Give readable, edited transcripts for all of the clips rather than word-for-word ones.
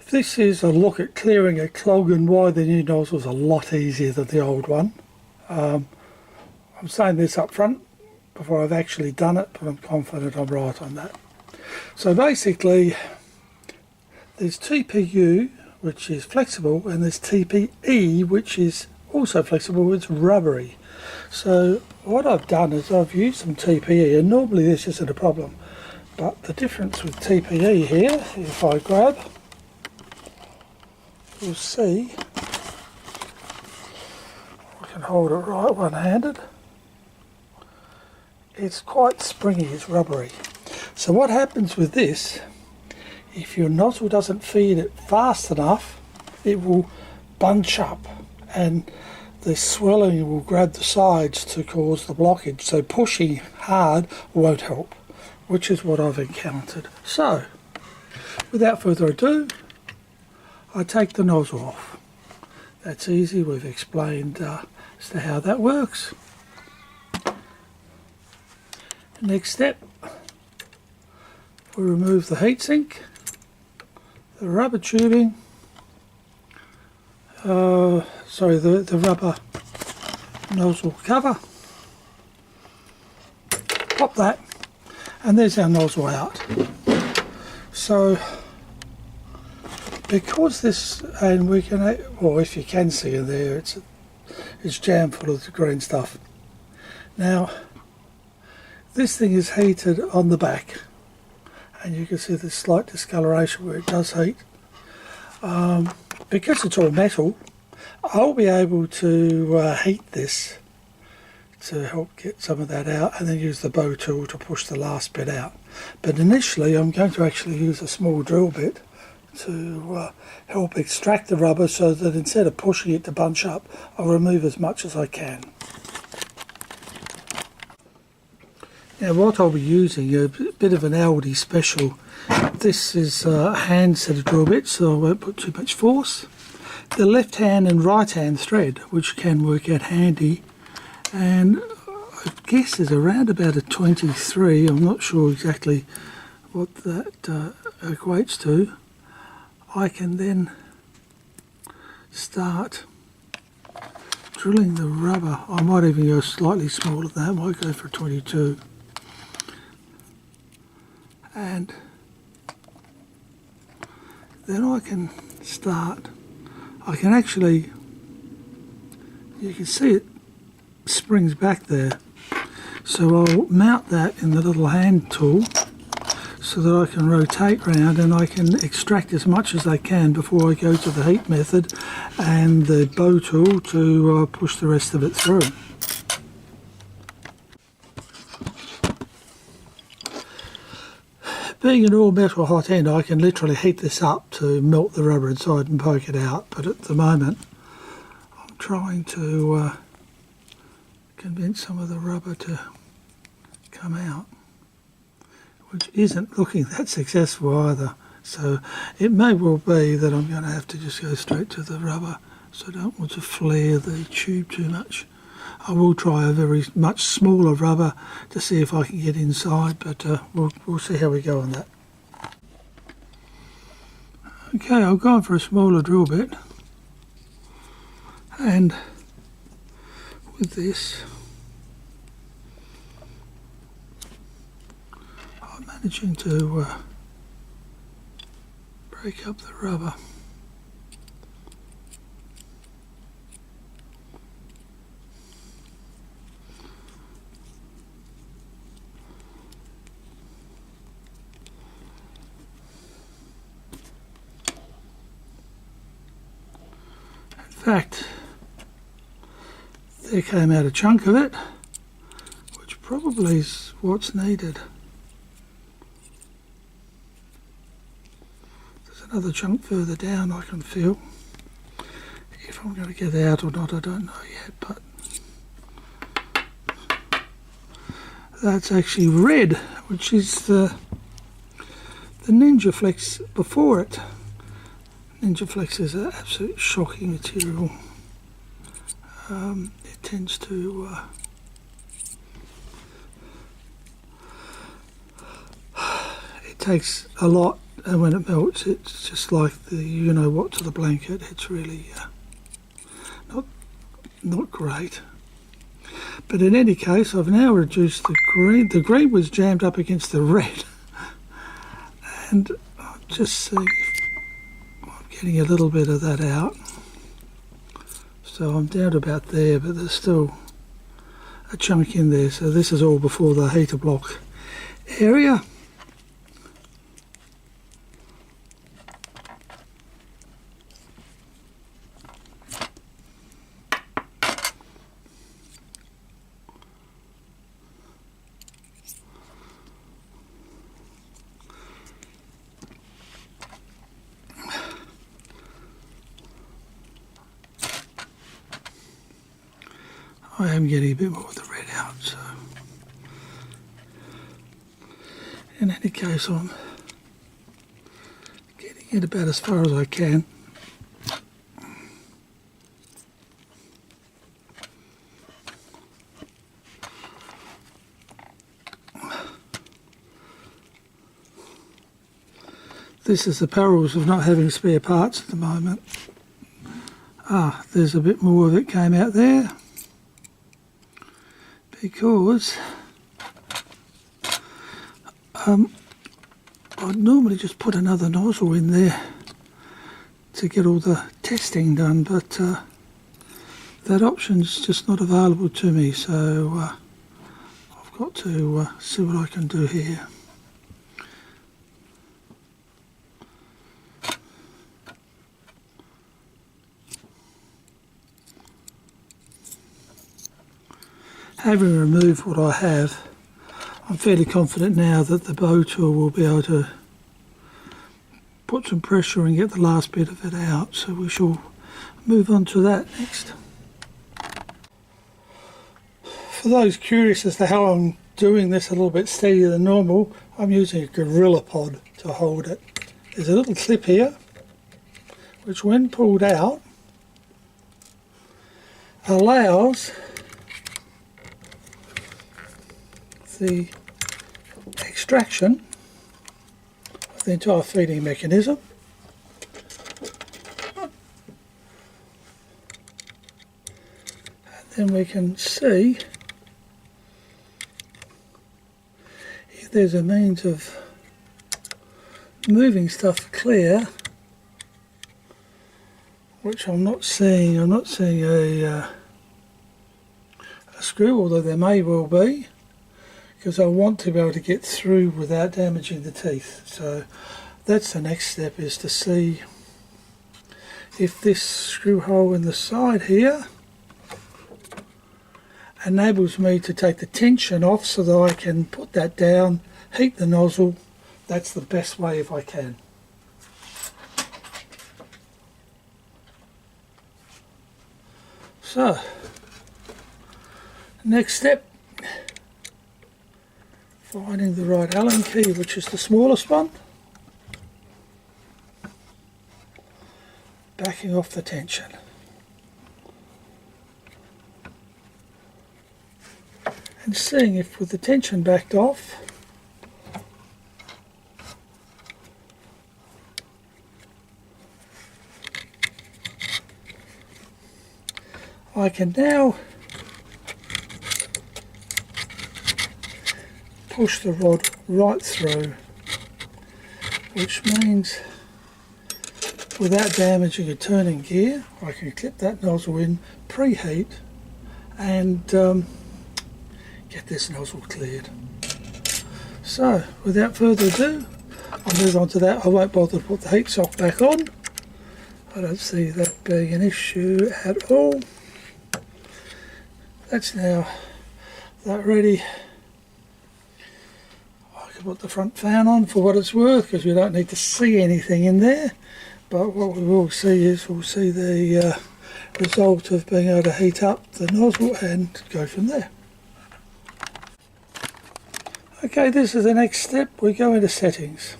This is a look at clearing a clog and why the new nozzle is a lot easier than the old one. I'm saying this up front before I've actually done it, but I'm confident I'm right on that. So basically there's TPU, which is flexible, and there's TPE, which is also flexible, it's rubbery. So what I've done is I've used some TPE, and normally this isn't a problem, but the difference with TPE here, if I grab, you'll see, I can hold it right one-handed, it's quite springy, it's rubbery. So what happens with this, if your nozzle doesn't feed it fast enough, it will bunch up and the swelling will grab the sides to cause the blockage. So pushing hard won't help, which is what I've encountered. So without further ado, I take the nozzle off. That's easy, we've explained as to how that works. Next step, we remove the heatsink, the rubber tubing, the rubber nozzle cover, pop that, and there's our nozzle out. So because this, and we can, well, if you can see in there, it's jam full of the green stuff. Now this thing is heated on the back, and you can see the slight discoloration where it does heat. Because it's all metal, I'll be able to heat this to help get some of that out, and then use the bow tool to push the last bit out. But initially I'm going to actually use a small drill bit to help extract the rubber, so that instead of pushing it to bunch up, I'll remove as much as I can. Now what I'll be using, a bit of an Aldi special. This is a hand set of drill bits, so I won't put too much force. The left hand and right hand thread, which can work out handy, and I guess is around about a 23, I'm not sure exactly what that equates to. I can then start drilling the rubber. I might even go slightly smaller than that, I might go for 22. And then I can start, I can actually, you can see it springs back there. So I'll mount that in the little hand tool so that I can rotate round, and I can extract as much as I can before I go to the heat method and the bow tool to push the rest of it through. Being an all metal hot end, I can literally heat this up to melt the rubber inside and poke it out, but at the moment I'm trying to convince some of the rubber to come out, which isn't looking that successful either. So it may well be that I'm going to have to just go straight to the rubber, so I don't want to flare the tube too much. I will try a very much smaller rubber to see if I can get inside, but we'll see how we go on that. Okay, I've gone for a smaller drill bit, and with this I'm managing to break up the rubber. In fact, there came out a chunk of it, which probably is what's needed. There's another chunk further down I can feel. If I'm going to get out or not, I don't know yet, but that's actually red, which is the Ninja Flex before it. Ninja Flex is an absolute shocking material. It tends to it takes a lot and when it melts it's just like the you know what to the blanket. It's really not great. But in any case, I've now reduced the green. The green was jammed up against the red, and I'll just see if I'm getting a little bit of that out. So I'm down to about there, but there's still a chunk in there. So this is all before the heater block area. I am getting a bit more of the red out, so in any case I'm getting it about as far as I can. This is the perils of not having spare parts at the moment. There's a bit more of it came out there, because I'd normally just put another nozzle in there to get all the testing done, but that option's just not available to me, so I've got to see what I can do here. Having removed what I have, I'm fairly confident now that the bow tool will be able to put some pressure and get the last bit of it out, so we shall move on to that next. For those curious as to how I'm doing this a little bit steadier than normal, I'm using a gorilla pod to hold it. There's a little clip here which, when pulled out, allows the extraction of the entire feeding mechanism. And then we can see if there's a means of moving stuff clear, which I'm not seeing. I'm not seeing a screw, although there may well be, because I want to be able to get through without damaging the teeth. So that's the next step, is to see if this screw hole in the side here enables me to take the tension off so that I can put that down, heat the nozzle. That's the best way if I can. So next step, finding the right Allen key, which is the smallest one, backing off the tension, and seeing if with the tension backed off I can now push the rod right through, which means without damaging a turning gear I can clip that nozzle in, preheat, and get this nozzle cleared. So without further ado, I'll move on to that. I won't bother to put the heat sock back on. I don't see that being an issue at all. That's now that ready. I can put the front fan on for what it's worth, because we don't need to see anything in there, but what we will see is we'll see the result of being able to heat up the nozzle and go from there. Okay, this is the next step. We go into settings.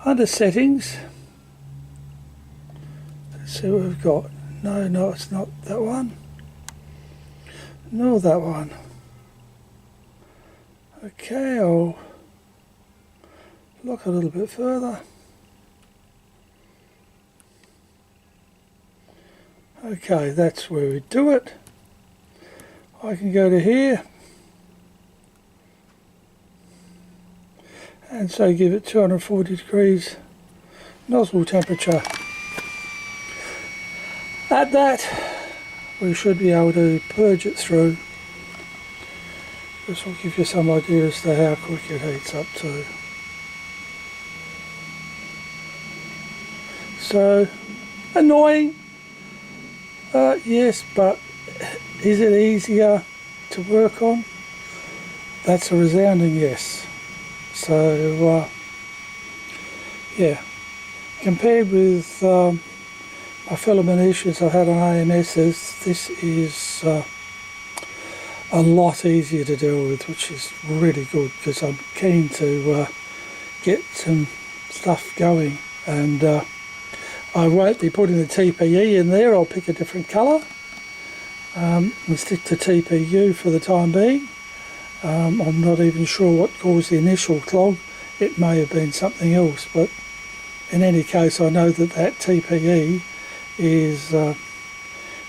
Under settings, let's see what we've got. No, it's not that one. Nor that one. Okay, I'll look a little bit further. Okay, that's where we do it. I can go to here and so give it 240 degrees nozzle temperature. At that, we should be able to purge it through. This will give you some idea as to how quick it heats up to. So, annoying, yes, but is it easier to work on? That's a resounding yes. So, yeah, compared with my filament issues I've had on AMSs, this is a lot easier to deal with, which is really good because I'm keen to get some stuff going, and I won't be putting the TPE in there. I'll pick a different colour and stick to TPU for the time being. I'm not even sure what caused the initial clog. It may have been something else, but in any case I know that that TPE is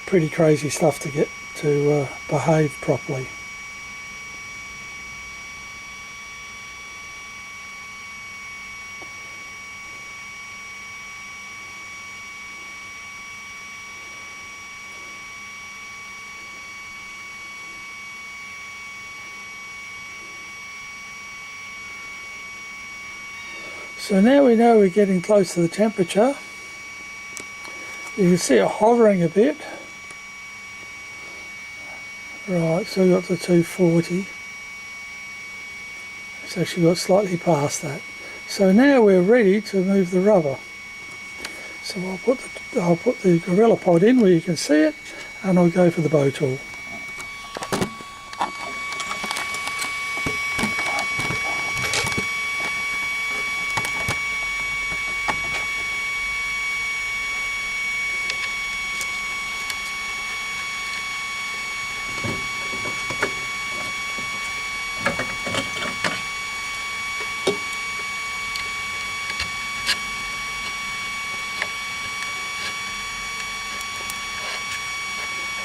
pretty crazy stuff to get to behave properly. So now we know we're getting close to the temperature. You can see it hovering a bit. Right, so we got to 240. It's actually got slightly past that. So now we're ready to move the rubber. So I'll put the Gorilla Pod in where you can see it, and I'll go for the bow tool.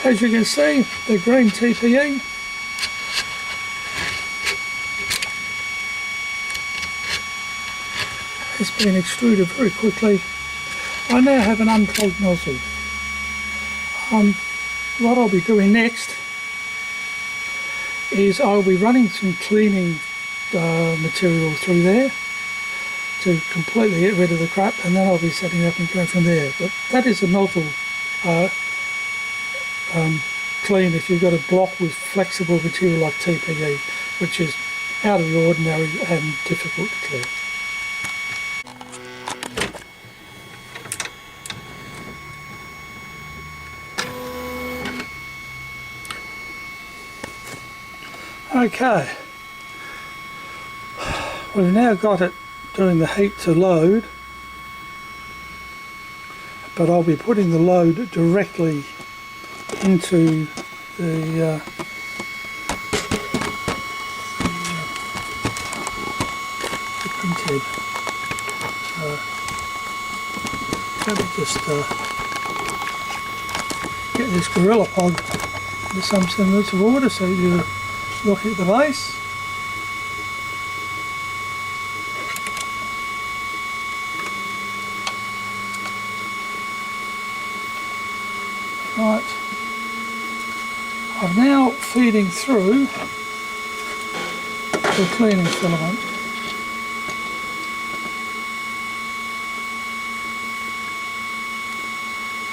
As you can see, the green TPE has been extruded very quickly. I now have an unclogged nozzle. What I'll be doing next is I'll be running some cleaning material through there to completely get rid of the crap, and then I'll be setting up and going from there. But that is a nozzle clean if you've got a block with flexible material like TPE, which is out of the ordinary and difficult to clear. Okay, we've now got it doing the heat to load, but I'll be putting the load directly into the printhead. Let me just get this Gorilla Pod into some semblance of order so you look at the base. Right. I'm now feeding through the cleaning filament.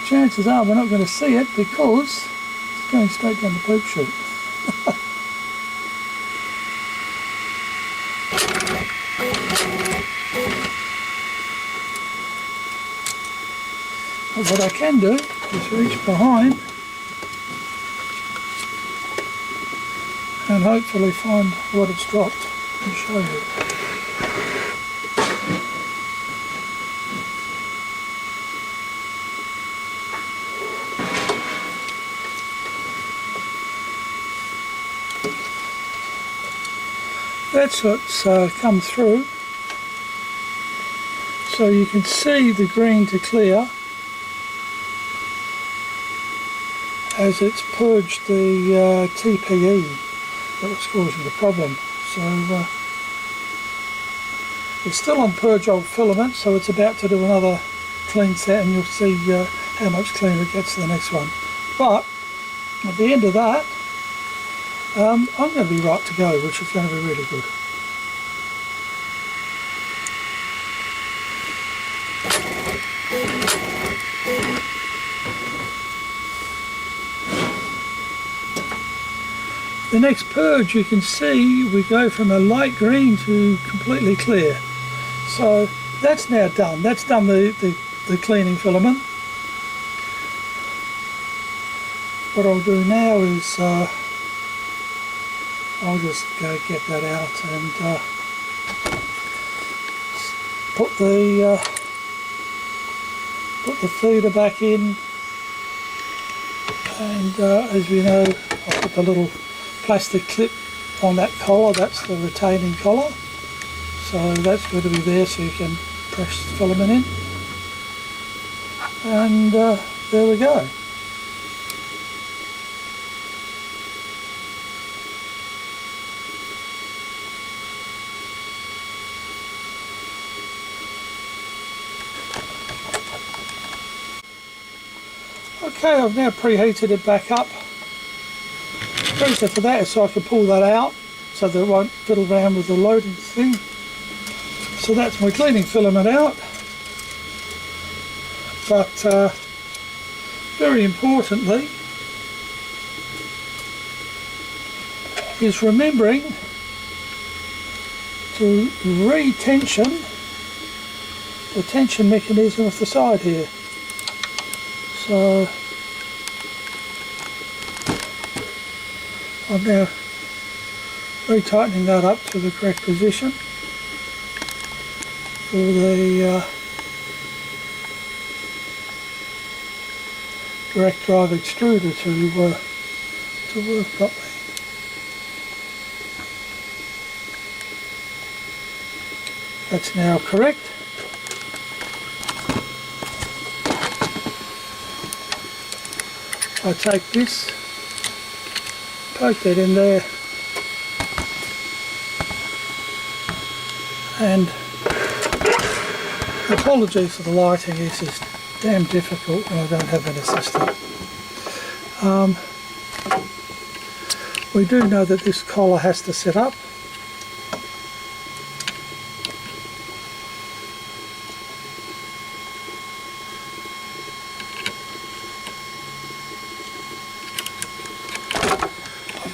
Chances are we're not going to see it because it's going straight down the poop chute. But what I can do is reach behind and hopefully find what it's dropped and show you. That's what's come through. So you can see the green to clear as it's purged the TPE that was causing the problem. So it's still on purge old filament, so it's about to do another clean set, and you'll see how much cleaner it gets to the next one. But at the end of that, I'm going to be right to go, which is going to be really good. The next purge, you can see we go from a light green to completely clear. So that's now done. That's done the cleaning filament. What I'll do now is I'll just go get that out and put the feeder back in. And as we know, I'll put the little plastic clip on that collar. That's the retaining collar, so that's going to be there so you can press the filament in, and there we go. Okay, I've now preheated it back up. The reason for that is so I can pull that out so that it won't fiddle around with the loading thing. So that's my cleaning filament out. But very importantly is remembering to re-tension the tension mechanism of the side here. So I'm now retightening that up to the correct position for the direct drive extruder to work properly. That's now correct. I take this, poke that in there, and apologies for the lighting, it's just damn difficult when I don't have an assistant. We do know that this collar has to sit up.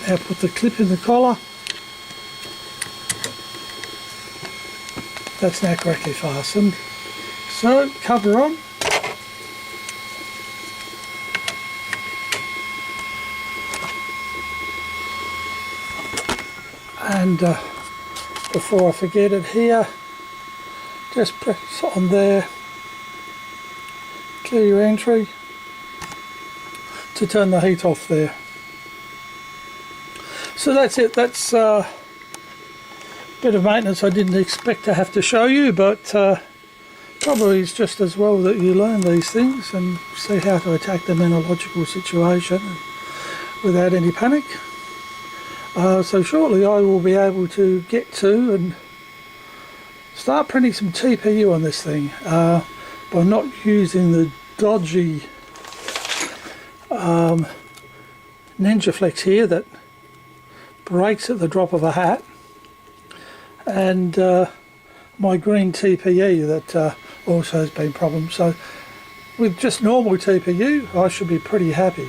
Now put the clip in the collar. That's now correctly fastened. So cover on. And before I forget it here, just press on there, clear your entry to turn the heat off there. So that's it. That's a bit of maintenance I didn't expect to have to show you, but probably it's just as well that you learn these things and see how to attack them in a logical situation without any panic. So shortly I will be able to get to and start printing some TPU on this thing by not using the dodgy Ninja Flex here that breaks at the drop of a hat, and my green TPE that also has been a problem. So with just normal TPU I should be pretty happy.